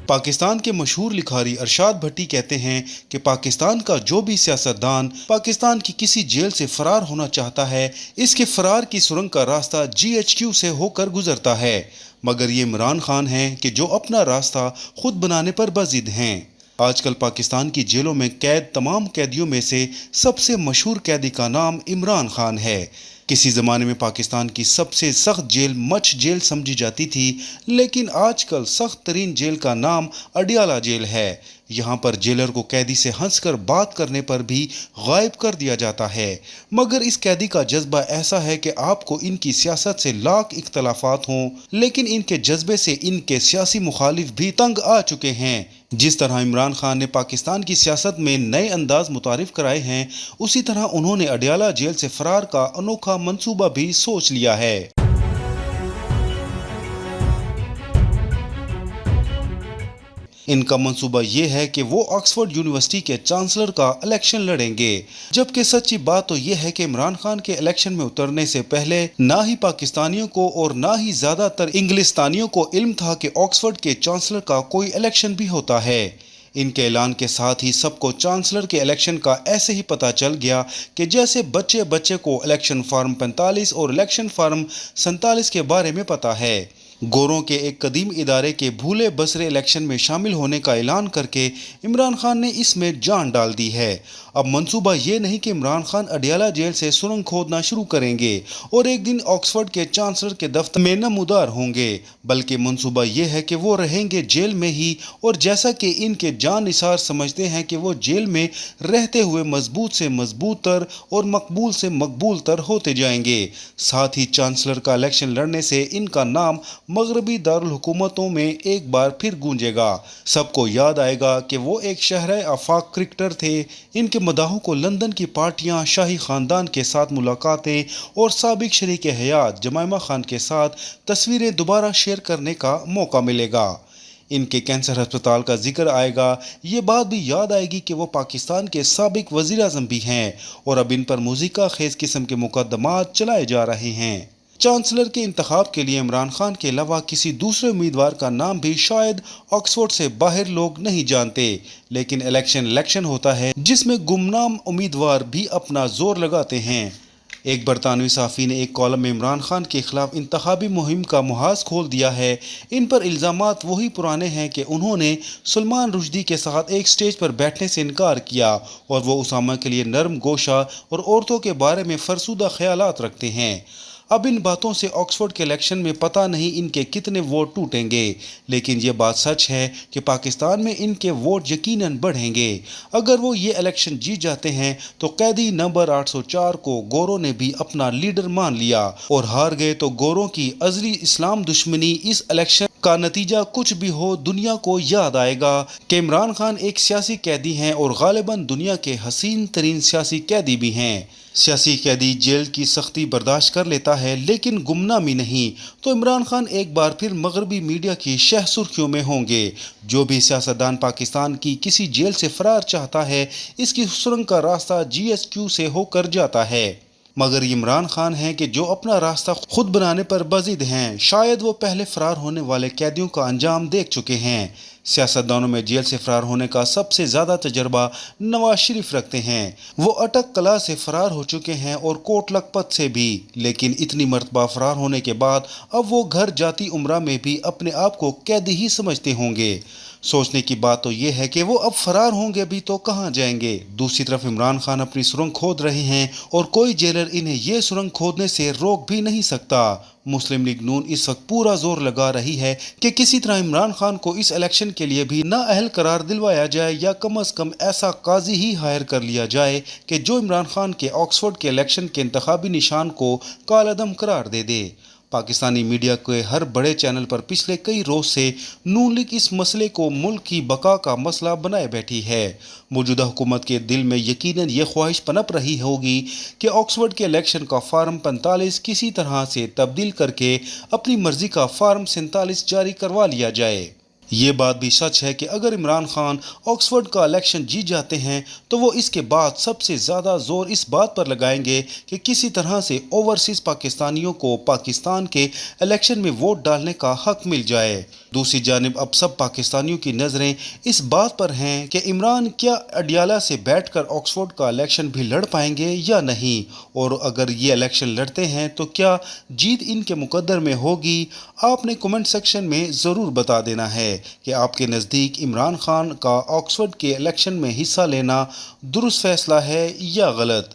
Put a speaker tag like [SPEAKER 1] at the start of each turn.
[SPEAKER 1] پاکستان کے مشہور لکھاری ارشاد بھٹی کہتے ہیں کہ پاکستان کا جو بھی سیاستدان پاکستان کی کسی جیل سے فرار ہونا چاہتا ہے، اس کے فرار کی سرنگ کا راستہ GHQ سے ہو کر گزرتا ہے، مگر یہ عمران خان ہیں کہ جو اپنا راستہ خود بنانے پر بضد ہیں۔ آج کل پاکستان کی جیلوں میں قید تمام قیدیوں میں سے سب سے مشہور قیدی کا نام عمران خان ہے۔ کسی زمانے میں پاکستان کی سب سے سخت جیل مچھ جیل سمجھی جاتی تھی، لیکن آج کل سخت ترین جیل کا نام اڈیالہ جیل ہے۔ یہاں پر جیلر کو قیدی سے ہنس کر بات کرنے پر بھی غائب کر دیا جاتا ہے، مگر اس قیدی کا جذبہ ایسا ہے کہ آپ کو ان کی سیاست سے لاکھ اختلافات ہوں، لیکن ان کے جذبے سے ان کے سیاسی مخالف بھی تنگ آ چکے ہیں۔ جس طرح عمران خان نے پاکستان کی سیاست میں نئے انداز متعارف کرائے ہیں، اسی طرح انہوں نے اڈیالہ جیل سے فرار کا انوکھا منصوبہ بھی سوچ لیا ہے۔ ان کا منصوبہ یہ ہے کہ وہ آکسفورڈ یونیورسٹی کے چانسلر کا الیکشن لڑیں گے، جبکہ سچی بات تو یہ ہے کہ عمران خان کے الیکشن میں اترنے سے پہلے نہ ہی پاکستانیوں کو اور نہ ہی زیادہ تر انگلستانیوں کو علم تھا کہ آکسفورڈ کے چانسلر کا کوئی الیکشن بھی ہوتا ہے۔ ان کے اعلان کے ساتھ ہی سب کو چانسلر کے الیکشن کا ایسے ہی پتہ چل گیا کہ جیسے بچے بچے کو الیکشن فارم 45 اور الیکشن فارم 47 کے بارے میں پتہ ہے۔ گوروں کے ایک قدیم ادارے کے بھولے بسرے الیکشن میں شامل ہونے کا اعلان کر کے عمران خان نے اس میں جان ڈال دی ہے۔ اب منصوبہ یہ نہیں کہ عمران خان اڈیالہ جیل سے سرنگ کھودنا شروع کریں گے اور ایک دن آکسفورڈ کے چانسلر کے دفتر میں نمودار ہوں گے، بلکہ منصوبہ یہ ہے کہ وہ رہیں گے جیل میں ہی، اور جیسا کہ ان کے جان نثار سمجھتے ہیں کہ وہ جیل میں رہتے ہوئے مضبوط سے مضبوط تر اور مقبول سے مقبول تر ہوتے جائیں گے۔ ساتھ ہی چانسلر کا الیکشن لڑنے سے ان کا نام مغربی دارالحکومتوں میں ایک بار پھر گونجے گا۔ سب کو یاد آئے گا کہ وہ ایک شہرِ آفاق کرکٹر تھے۔ ان کے مداحوں کو لندن کی پارٹیاں، شاہی خاندان کے ساتھ ملاقاتیں اور سابق شریک حیات جمائمہ خان کے ساتھ تصویریں دوبارہ شیئر کرنے کا موقع ملے گا۔ ان کے کینسر ہسپتال کا ذکر آئے گا۔ یہ بات بھی یاد آئے گی کہ وہ پاکستان کے سابق وزیر اعظم بھی ہیں اور اب ان پر موسیقی خیز قسم کے مقدمات چلائے جا رہے ہیں۔ چانسلر کے انتخاب کے لیے عمران خان کے علاوہ کسی دوسرے امیدوار کا نام بھی شاید آکسفورڈ سے باہر لوگ نہیں جانتے، لیکن الیکشن ہوتا ہے جس میں گمنام امیدوار بھی اپنا زور لگاتے ہیں۔ ایک برطانوی صحافی نے ایک کالم میں عمران خان کے خلاف انتخابی مہم کا محاذ کھول دیا ہے۔ ان پر الزامات وہی پرانے ہیں کہ انہوں نے سلمان رشدی کے ساتھ ایک سٹیج پر بیٹھنے سے انکار کیا اور وہ اسامہ کے لیے نرم گوشہ اور عورتوں کے بارے میں فرسودہ خیالات رکھتے ہیں۔ اب ان باتوں سے آکسفورڈ کے الیکشن میں پتہ نہیں ان کے کتنے ووٹ ٹوٹیں گے، لیکن یہ بات سچ ہے کہ پاکستان میں ان کے ووٹ یقیناً بڑھیں گے۔ اگر وہ یہ الیکشن جیت جاتے ہیں تو قیدی نمبر 804 کو گوروں نے بھی اپنا لیڈر مان لیا، اور ہار گئے تو گوروں کی ازلی اسلام دشمنی اس الیکشن کا نتیجہ کچھ بھی ہو دنیا کو یاد آئے گا کہ عمران خان ایک سیاسی قیدی ہیں اور غالباً دنیا کے حسین ترین سیاسی قیدی بھی ہیں۔ سیاسی قیدی جیل کی سختی برداشت کر لیتا ہے لیکن گمنامی نہیں، تو عمران خان ایک بار پھر مغربی میڈیا کی شہ سرخیوں میں ہوں گے۔ جو بھی سیاستدان پاکستان کی کسی جیل سے فرار چاہتا ہے، اس کی سرنگ کا راستہ GHQ سے ہو کر جاتا ہے، مگر یہ عمران خان ہیں کہ جو اپنا راستہ خود بنانے پر بضد ہیں۔ شاید وہ پہلے فرار ہونے والے قیدیوں کا انجام دیکھ چکے ہیں۔ سیاستدانوں میں جیل سے فرار ہونے کا سب سے زیادہ تجربہ نواز شریف رکھتے ہیں۔ وہ اٹک قلعہ سے فرار ہو چکے ہیں اور کوٹ لکھپت سے بھی، لیکن اتنی مرتبہ فرار ہونے کے بعد اب وہ گھر جاتی عمرہ میں بھی اپنے آپ کو قیدی ہی سمجھتے ہوں گے۔ سوچنے کی بات تو یہ ہے کہ وہ اب فرار ہوں گے بھی تو کہاں جائیں گے۔ دوسری طرف عمران خان اپنی سرنگ کھود رہے ہیں اور کوئی جیلر انہیں یہ سرنگ کھودنے سے روک بھی نہیں سکتا۔ مسلم لیگ نون اس وقت پورا زور لگا رہی ہے کہ کسی طرح عمران خان کو اس الیکشن کے لیے بھی نااہل قرار دلوایا جائے، یا کم از کم ایسا قاضی ہی ہائر کر لیا جائے کہ جو عمران خان کے آکسفورڈ کے الیکشن کے انتخابی نشان کو کالعدم قرار دے دے۔ پاکستانی میڈیا کے ہر بڑے چینل پر پچھلے کئی روز سے نون لیگ اس مسئلے کو ملک کی بقا کا مسئلہ بنائے بیٹھی ہے۔ موجودہ حکومت کے دل میں یقیناً یہ خواہش پنپ رہی ہوگی کہ آکسفورڈ کے الیکشن کا فارم 45 کسی طرح سے تبدیل کر کے اپنی مرضی کا فارم 47 جاری کروا لیا جائے۔ یہ بات بھی سچ ہے کہ اگر عمران خان آکسفورڈ کا الیکشن جیت جاتے ہیں تو وہ اس کے بعد سب سے زیادہ زور اس بات پر لگائیں گے کہ کسی طرح سے اوورسیز پاکستانیوں کو پاکستان کے الیکشن میں ووٹ ڈالنے کا حق مل جائے۔ دوسری جانب اب سب پاکستانیوں کی نظریں اس بات پر ہیں کہ عمران کیا اڈیالہ سے بیٹھ کر آکسفورڈ کا الیکشن بھی لڑ پائیں گے یا نہیں، اور اگر یہ الیکشن لڑتے ہیں تو کیا جیت ان کے مقدر میں ہوگی؟ آپ نے کمنٹ سیکشن میں ضرور بتا دینا ہے کہ آپ کے نزدیک عمران خان کا آکسفورڈ کے الیکشن میں حصہ لینا درست فیصلہ ہے یا غلط۔